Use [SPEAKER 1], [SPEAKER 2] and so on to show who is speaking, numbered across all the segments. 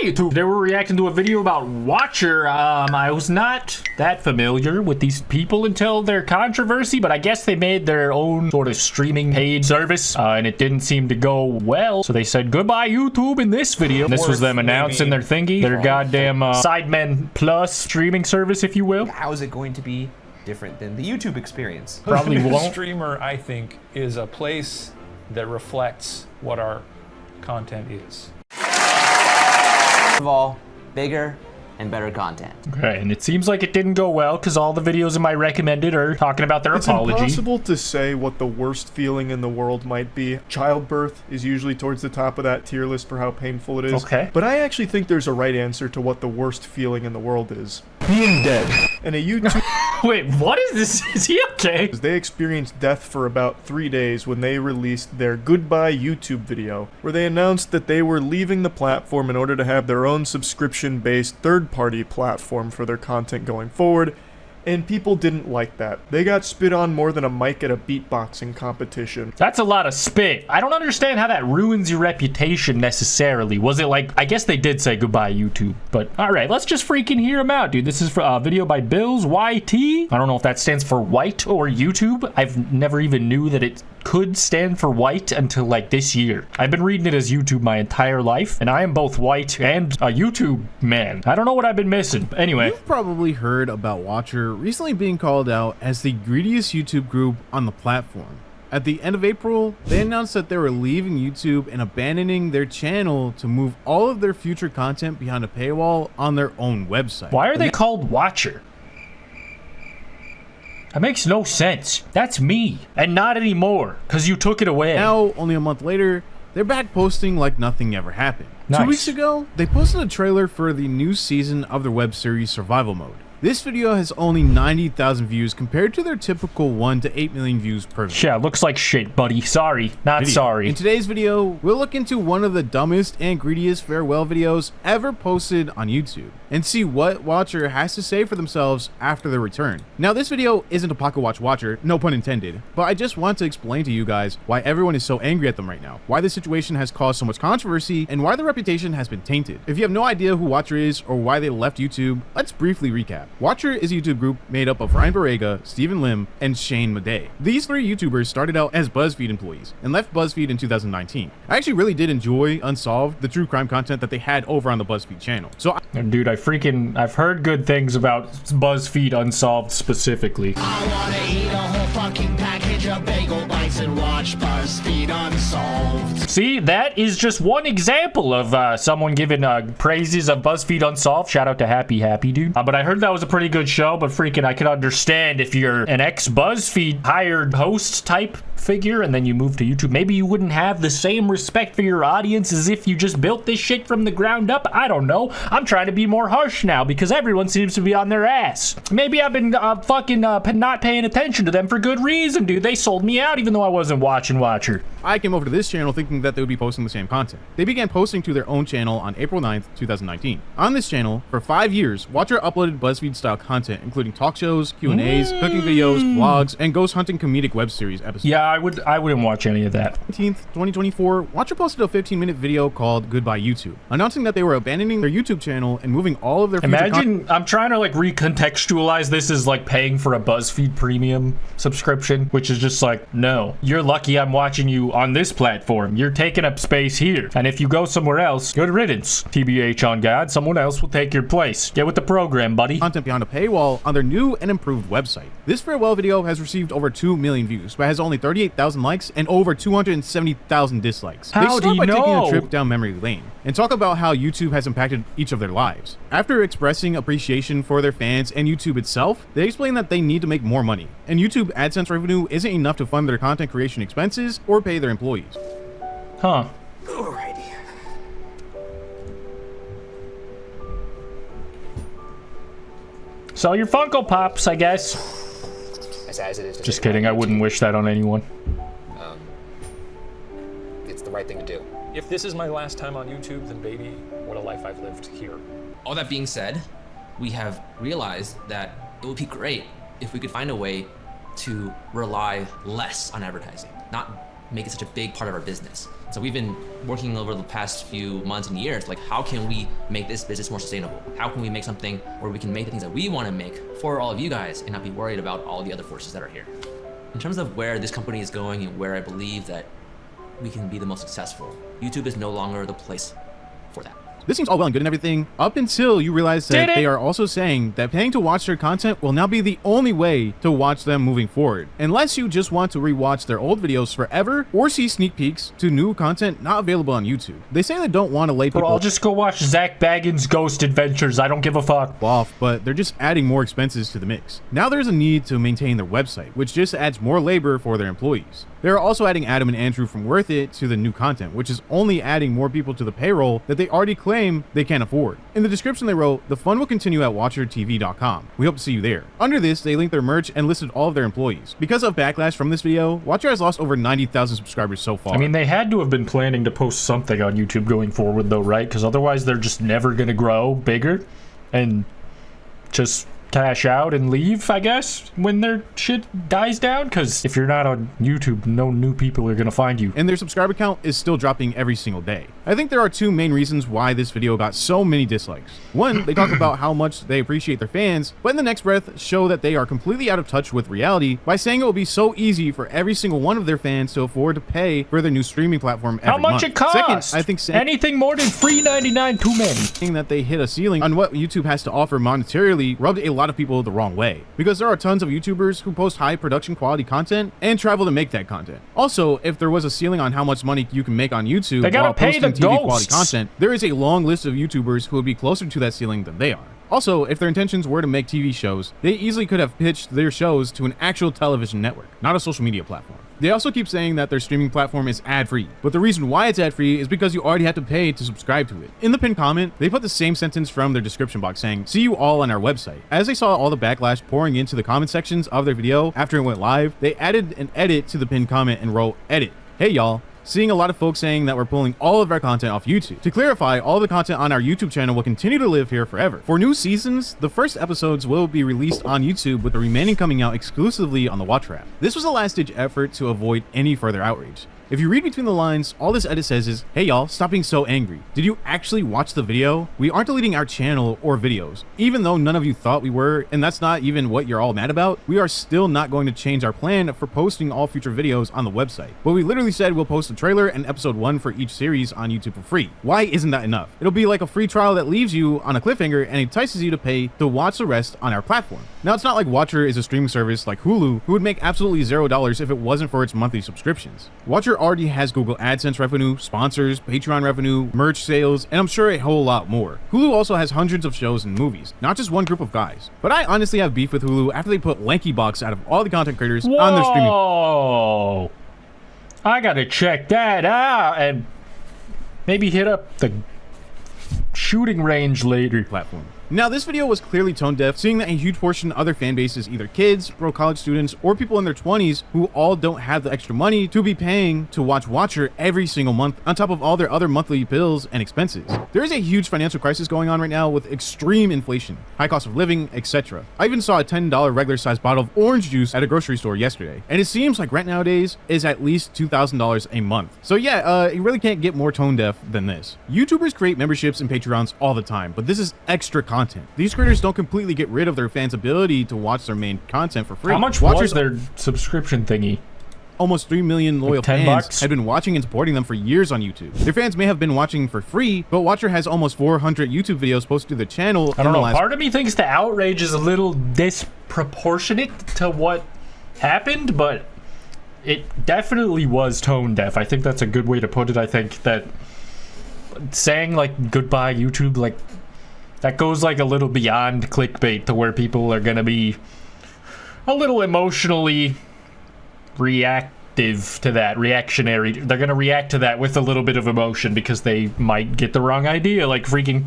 [SPEAKER 1] YouTube. They were reacting to a video about Watcher. I was not that familiar with these people until their controversy, but I guess they made their own sort of streaming paid service, and it didn't seem to go well. So they said goodbye YouTube in this video. This was them announcing their thingy, their goddamn SideMen Plus streaming service, if you will.
[SPEAKER 2] How is it going to be different than the YouTube experience?
[SPEAKER 1] Probably won't.
[SPEAKER 3] Streamer, I think, is a place that reflects what our content is.
[SPEAKER 4] First of all, bigger and better content.
[SPEAKER 1] Okay, and it seems like it didn't go well because all the videos in my recommended are talking about their apology.
[SPEAKER 5] It's impossible to say what the worst feeling in the world might be. Childbirth is usually towards the top of that tier list for how painful it is.
[SPEAKER 1] Okay.
[SPEAKER 5] But I actually think there's a right answer to what the worst feeling in the world is. Being dead. And a YouTube...
[SPEAKER 1] Wait, what is this? Is he okay?
[SPEAKER 5] They experienced death for about 3 days when they released their goodbye YouTube video, where they announced that they were leaving the platform in order to have their own subscription-based third-party platform for their content going forward, and people didn't like that. They got spit on more than a mic at a beatboxing competition.
[SPEAKER 1] That's a lot of spit. I don't understand how that ruins your reputation necessarily. Was it like, I guess they did say goodbye YouTube, but all right, let's just freaking hear them out, dude. This is for a video by Bills YT. I don't know if that stands for white or YouTube. I've never even knew that it could stand for white until like this year. I've been reading it as YouTube my entire life, and I am both white and a YouTube man. I don't know what I've been missing. Anyway.
[SPEAKER 6] You've probably heard about Watcher recently being called out as the greediest YouTube group on the platform. At the end of April, they announced that they were leaving YouTube and abandoning their channel to move all of their future content behind a paywall on their own website.
[SPEAKER 1] Why are they called Watcher? That makes no sense. That's me. And not anymore, because you took it away.
[SPEAKER 6] Now, only a month later, they're back posting like nothing ever happened.
[SPEAKER 1] Nice.
[SPEAKER 6] 2 weeks ago, they posted a trailer for the new season of their web series Survival Mode. This video has only 90,000 views compared to their typical 1 to 8 million views per video.
[SPEAKER 1] Yeah, looks like shit, buddy. Sorry, not sorry.
[SPEAKER 6] In today's video, we'll look into one of the dumbest and greediest farewell videos ever posted on YouTube and see what Watcher has to say for themselves after their return. Now, this video isn't a pocket watch Watcher, no pun intended, but I just want to explain to you guys why everyone is so angry at them right now, why this situation has caused so much controversy, and why their reputation has been tainted. If you have no idea who Watcher is or why they left YouTube, let's briefly recap. Watcher is a YouTube group made up of Ryan Barrega, Stephen Lim, and Shane Madej. These three YouTubers started out as Buzzfeed employees and left Buzzfeed in 2019. I actually really did enjoy Unsolved, the true crime content that they had over on the Buzzfeed channel. So
[SPEAKER 1] dude, I've heard good things about BuzzFeed Unsolved specifically.
[SPEAKER 7] I wanna eat a whole fucking package of bagel bites and watch BuzzFeed Unsolved.
[SPEAKER 1] See, that is just one example of someone giving praises of BuzzFeed Unsolved. Shout out to Happy dude. But I heard that was a pretty good show, but freaking I could understand if you're an ex-BuzzFeed hired host type figure and then you move to YouTube, maybe you wouldn't have the same respect for your audience as if you just built this shit from the ground up. I don't know. I'm trying to be more harsh now because everyone seems to be on their ass. Maybe I've been not paying attention to them for good reason, dude. They sold me out even though I wasn't watching Watcher.
[SPEAKER 6] I came over to this channel thinking that they would be posting the same content. They began posting to their own channel on April 9th, 2019. On this channel, for 5 years, Watcher uploaded BuzzFeed-style content, including talk shows, Q&As, cooking videos, vlogs, and ghost hunting comedic web series episodes.
[SPEAKER 1] Yeah, I wouldn't watch any of that.
[SPEAKER 6] 19th, 2024, Watcher posted a 15-minute video called Goodbye YouTube, announcing that they were abandoning their YouTube channel and moving all of their
[SPEAKER 1] Imagine, I'm trying to like recontextualize this as like paying for a BuzzFeed premium subscription, which is just like, no, you're lucky I'm watching you on this platform. You're taking up space here. And if you go somewhere else, good riddance. TBH on God, someone else will take your place. Get with the program, buddy.
[SPEAKER 6] Content behind a paywall on their new and improved website. This farewell video has received over 2 million views, but has only 38,000 likes and over 270,000 dislikes.
[SPEAKER 1] How
[SPEAKER 6] They
[SPEAKER 1] do
[SPEAKER 6] start
[SPEAKER 1] you
[SPEAKER 6] by taking
[SPEAKER 1] know?
[SPEAKER 6] a trip down memory lane and talk about how YouTube has impacted each of their lives. After expressing appreciation for their fans and YouTube itself, they explain that they need to make more money, and YouTube AdSense revenue isn't enough to fund their content creation expenses or pay their employees.
[SPEAKER 1] Huh.
[SPEAKER 2] Alrighty.
[SPEAKER 1] Sell your Funko Pops, I guess.
[SPEAKER 2] As it is.
[SPEAKER 1] Just kidding. I wouldn't wish that on anyone.
[SPEAKER 2] It's the right thing to do.
[SPEAKER 3] If this is my last time on YouTube, then baby, what a life I've lived here.
[SPEAKER 8] All that being said, we have realized that it would be great if we could find a way to rely less on advertising. Not make it such a big part of our business. So we've been working over the past few months and years, like how can we make this business more sustainable? How can we make something where we can make the things that we want to make for all of you guys and not be worried about all the other forces that are here? In terms of where this company is going and where I believe that we can be the most successful, YouTube is no longer the place for that.
[SPEAKER 6] This seems all well and good and everything, up until you realize that they are also saying that paying to watch their content will now be the only way to watch them moving forward, unless you just want to rewatch their old videos forever or see sneak peeks to new content not available on YouTube. They say they don't want to lay people
[SPEAKER 1] Bro, I'll just go watch Zach Baggins' Ghost Adventures. I don't give a fuck.
[SPEAKER 6] off, but they're just adding more expenses to the mix. Now there's a need to maintain their website, which just adds more labor for their employees. They're also adding Adam and Andrew from Worth It to the new content, which is only adding more people to the payroll that they already claim they can't afford. In the description they wrote, the fun will continue at watchertv.com. We hope to see you there. Under this, they linked their merch and listed all of their employees. Because of backlash from this video, Watcher has lost over 90,000 subscribers so far.
[SPEAKER 1] I mean, they had to have been planning to post something on YouTube going forward though, right? Because otherwise they're just never gonna grow bigger and just cash out and leave, I guess, when their shit dies down. Because if you're not on YouTube, no new people are gonna find you.
[SPEAKER 6] And their subscriber count is still dropping every single day. I think there are two main reasons why this video got so many dislikes. One, they talk about how much they appreciate their fans, but in the next breath show that they are completely out of touch with reality by saying it will be so easy for every single one of their fans to afford to pay for their new streaming platform every
[SPEAKER 1] How much
[SPEAKER 6] month.
[SPEAKER 1] it costs?
[SPEAKER 6] Second, I think
[SPEAKER 1] anything more than $3.99 too many.
[SPEAKER 6] saying that they hit a ceiling on what YouTube has to offer monetarily rubbed a lot of people the wrong way, because there are tons of YouTubers who post high production quality content and travel to make that content. Also, if there was a ceiling on how much money you can make on YouTube
[SPEAKER 1] They gotta
[SPEAKER 6] while
[SPEAKER 1] pay
[SPEAKER 6] posting
[SPEAKER 1] the
[SPEAKER 6] TV quality
[SPEAKER 1] ghosts.
[SPEAKER 6] content, there is a long list of YouTubers who would be closer to that ceiling than they are. Also, if their intentions were to make TV shows, they easily could have pitched their shows to an actual television network, not a social media platform. They also keep saying that their streaming platform is ad-free, but the reason why it's ad-free is because you already have to pay to subscribe to it. In the pinned comment, they put the same sentence from their description box saying, "See you all on our website." As they saw all the backlash pouring into the comment sections of their video after it went live, they added an edit to the pinned comment and wrote, "Edit. Hey y'all. Seeing a lot of folks saying that we're pulling all of our content off YouTube. To clarify, all the content on our YouTube channel will continue to live here forever. For new seasons, the first episodes will be released on YouTube, with the remaining coming out exclusively on the Watcher app." This was a last-ditch effort to avoid any further outrage. If you read between the lines, all this edit says is, "Hey y'all, stop being so angry. Did you actually watch the video? We aren't deleting our channel or videos. Even though none of you thought we were, and that's not even what you're all mad about, we are still not going to change our plan for posting all future videos on the website. But we literally said we'll post a trailer and episode 1 for each series on YouTube for free. Why isn't that enough? It'll be like a free trial that leaves you on a cliffhanger and entices you to pay to watch the rest on our platform." Now, it's not like Watcher is a streaming service like Hulu, who would make absolutely $0 if it wasn't for its monthly subscriptions. Watcher already has Google AdSense revenue, sponsors, Patreon revenue, merch sales, and I'm sure a whole lot more. Hulu also has hundreds of shows and movies, not just one group of guys. But I honestly have beef with Hulu after they put Lanky Box out of all the content creators on their streaming.
[SPEAKER 1] Whoa! I gotta check that out and maybe hit up the shooting range later.
[SPEAKER 6] Platform. Now, this video was clearly tone deaf, seeing that a huge portion of their fan base is either kids, broke college students, or people in their 20s who all don't have the extra money to be paying to watch Watcher every single month on top of all their other monthly bills and expenses. There is a huge financial crisis going on right now with extreme inflation, high cost of living, etc. I even saw a $10 regular sized bottle of orange juice at a grocery store yesterday, and it seems like rent nowadays is at least $2,000 a month. So yeah, you really can't get more tone deaf than this. YouTubers create memberships and Patreons all the time, but this is extra content. These creators don't completely get rid of their fans' ability to watch their main content for free.
[SPEAKER 1] How much was their subscription thingy?
[SPEAKER 6] Almost 3 million loyal
[SPEAKER 1] like $10
[SPEAKER 6] fans have been watching and supporting them for years on YouTube. Their fans may have been watching for free, but Watcher has almost 400 YouTube videos posted to their channel.
[SPEAKER 1] I don't know. Part of me thinks the outrage is a little disproportionate to what happened, but it definitely was tone deaf. I think that's a good way to put it. I think that saying like goodbye YouTube, like that goes like a little beyond clickbait to where people are gonna be a little emotionally reactive to that, reactionary. They're gonna react to that with a little bit of emotion because they might get the wrong idea, like freaking.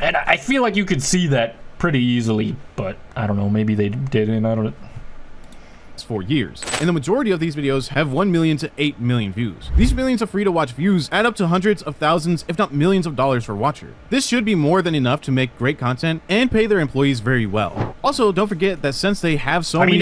[SPEAKER 1] And I feel like you could see that pretty easily, but I don't know, maybe they didn't, I don't know.
[SPEAKER 6] Reacts for years, and the majority of these videos have 1 million to 8 million views. These millions of free-to-watch views add up to hundreds of thousands, if not millions of dollars per watcher. This should be more than enough to make great content and pay their employees very well. Also, don't forget that since they have so many...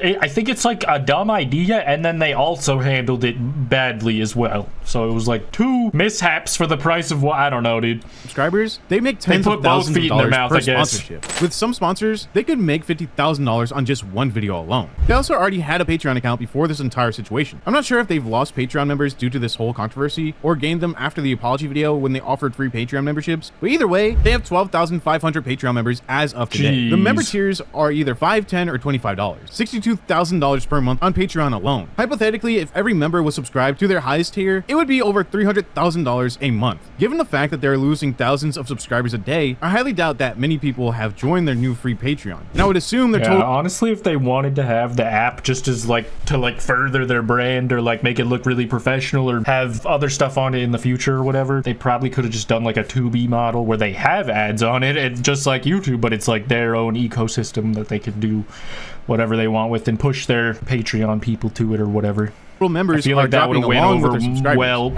[SPEAKER 1] I think it's like a dumb idea, and then they also handled it badly as well. So it was like 2 mishaps for the price of what, I don't know, dude.
[SPEAKER 6] Subscribers, they make tens of thousands of dollars per sponsorship. With some sponsors, they could make $50,000 on just one video alone. They also already had a Patreon account before this entire situation. I'm not sure if they've lost Patreon members due to this whole controversy or gained them after the apology video when they offered free Patreon memberships, but either way, they have 12,500 Patreon members as of today.
[SPEAKER 1] Jeez.
[SPEAKER 6] The member tiers are either $5, $10, or $25, $62,000 per month on Patreon alone. Hypothetically, if every member was subscribed to their highest tier, it would be over $300,000 a month. Given the fact that they're losing thousands of subscribers a day, I highly doubt that many people have joined their new free Patreon. And I would assume they're
[SPEAKER 1] honestly, if they wanted to have the app just as to further their brand or like make it look really professional or have other stuff on it in the future or whatever, they probably could have just done like a 2B model where they have ads on it, and just like YouTube, but it's like their own ecosystem that they can do whatever they want with and push their Patreon people to it or whatever.
[SPEAKER 6] Members
[SPEAKER 1] I feel like that would have went over well.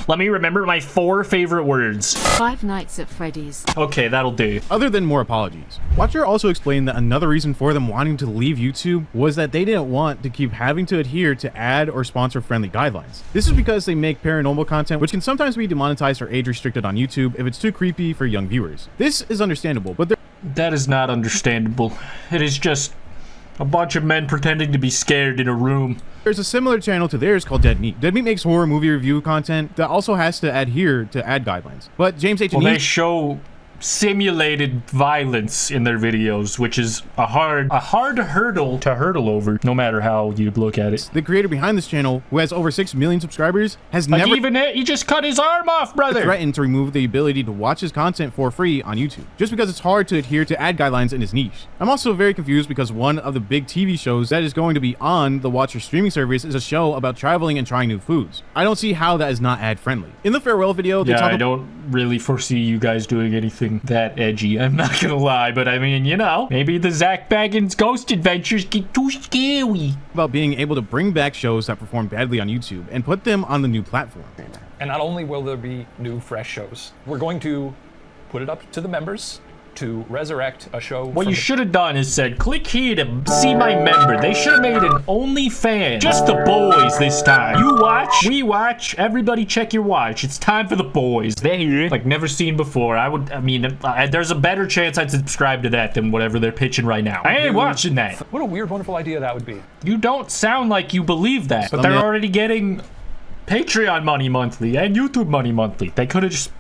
[SPEAKER 1] Let me remember my 4 favorite words.
[SPEAKER 9] 5 Nights at Freddy's.
[SPEAKER 1] Okay, that'll do.
[SPEAKER 6] Other than more apologies, Watcher also explained that another reason for them wanting to leave YouTube was that they didn't want to keep having to adhere to ad or sponsor friendly guidelines. This is because they make paranormal content, which can sometimes be demonetized or age restricted on YouTube if it's too creepy for young viewers. This is understandable, but
[SPEAKER 1] that is not understandable. It is just a bunch of men pretending to be scared in a room.
[SPEAKER 6] There's a similar channel to theirs called Dead Meat. Dead Meat makes horror movie review content that also has to adhere to ad guidelines. But James H.
[SPEAKER 1] Well, they show simulated violence in their videos, which is a hard hurdle to hurdle over, no matter how you look at it.
[SPEAKER 6] The creator behind this channel, who has over 6 million subscribers, has never
[SPEAKER 1] he just cut his arm off, brother.
[SPEAKER 6] Threatened to remove the ability to watch his content for free on YouTube, just because it's hard to adhere to ad guidelines in his niche. I'm also very confused because one of the big TV shows that is going to be on the Watcher streaming service is a show about traveling and trying new foods. I don't see how that is not ad friendly. In the farewell video,
[SPEAKER 1] I don't really foresee you guys doing anything that edgy, I'm not gonna lie, but I mean, you know, maybe the Zach Baggins Ghost Adventures get too scary.
[SPEAKER 6] About being able to bring back shows that perform badly on YouTube and put them on the new platform.
[SPEAKER 3] And not only will there be new, fresh shows, we're going to put it up to the members to resurrect a show.
[SPEAKER 1] What you should have done is said, click here to see my member. They should have made an OnlyFans. Just the boys this time. You watch, we watch, everybody check your watch. It's time for the boys. They're here, like never seen before. There's a better chance I'd subscribe to that than whatever they're pitching right now. I ain't watching that.
[SPEAKER 3] What a weird, wonderful idea that would be.
[SPEAKER 1] You don't sound like you believe that, but they're already getting Patreon money monthly and YouTube money monthly. They could have just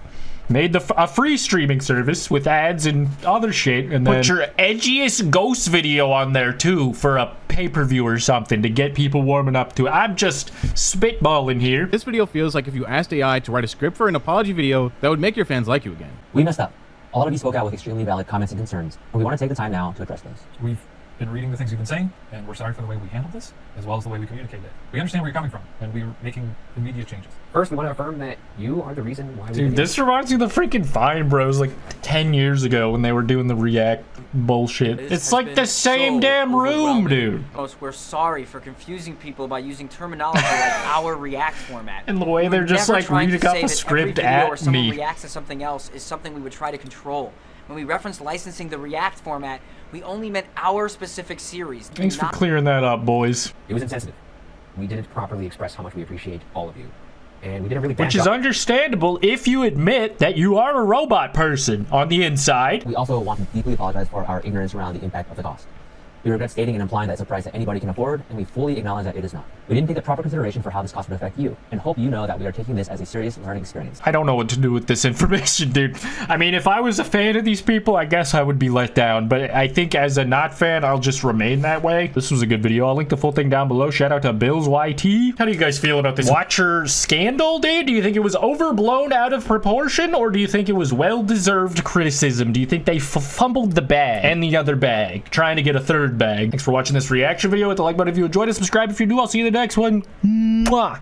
[SPEAKER 1] made a free streaming service with ads and other shit, and then put your edgiest ghost video on there too for a pay-per-view or something to get people warming up to it. I'm just spitballing here.
[SPEAKER 6] This video feels like if you asked AI to write a script for an apology video that would make your fans like you again.
[SPEAKER 10] We messed up. A lot of you spoke out with extremely valid comments and concerns, and we want to take the time now to address those.
[SPEAKER 11] We've been reading the things you've been saying, and we're sorry for the way we handled this, as well as the way we communicated it. We understand where you're coming from, and we're making immediate changes.
[SPEAKER 10] First, we want to affirm that you are the reason why we
[SPEAKER 1] Dude, this reminds me of the freaking Vine Bros like 10 years ago when they were doing the React bullshit. It's like the same damn room, dude.
[SPEAKER 12] We're sorry for confusing people by using terminology like our React format.
[SPEAKER 1] And the way they're just like reading up a script at
[SPEAKER 12] or someone
[SPEAKER 1] me.
[SPEAKER 12] reacts to something else is something we would try to control. When we referenced licensing the React format, we only meant our specific series.
[SPEAKER 1] Thanks for clearing that up, boys.
[SPEAKER 10] It was insensitive. We didn't properly express how much we appreciate all of you. And we did a really bad
[SPEAKER 1] Which is
[SPEAKER 10] job.
[SPEAKER 1] understandable if you admit that you are a robot person on the inside.
[SPEAKER 10] We also want to deeply apologize for our ignorance around the impact of the cost. We regret stating and implying that it's a price that anybody can afford, and we fully acknowledge that it is not. We didn't take the proper consideration for how this cost would affect you, and hope you know that we are taking this as a serious learning experience.
[SPEAKER 1] I don't know what to do with this information, dude. I mean, if I was a fan of these people, I guess I would be let down, but I think as a not fan, I'll just remain that way. This was a good video. I'll link the full thing down below. Shout out to Bills YT. How do you guys feel about this Watcher scandal, dude? Do you think it was overblown out of proportion, or do you think it was well-deserved criticism? Do you think they fumbled the bag and the other bag, trying to get a third bag? Thanks for watching this reaction video. Hit the like button if you enjoyed it. Subscribe if you're new. I'll see you in the next one. Mwah.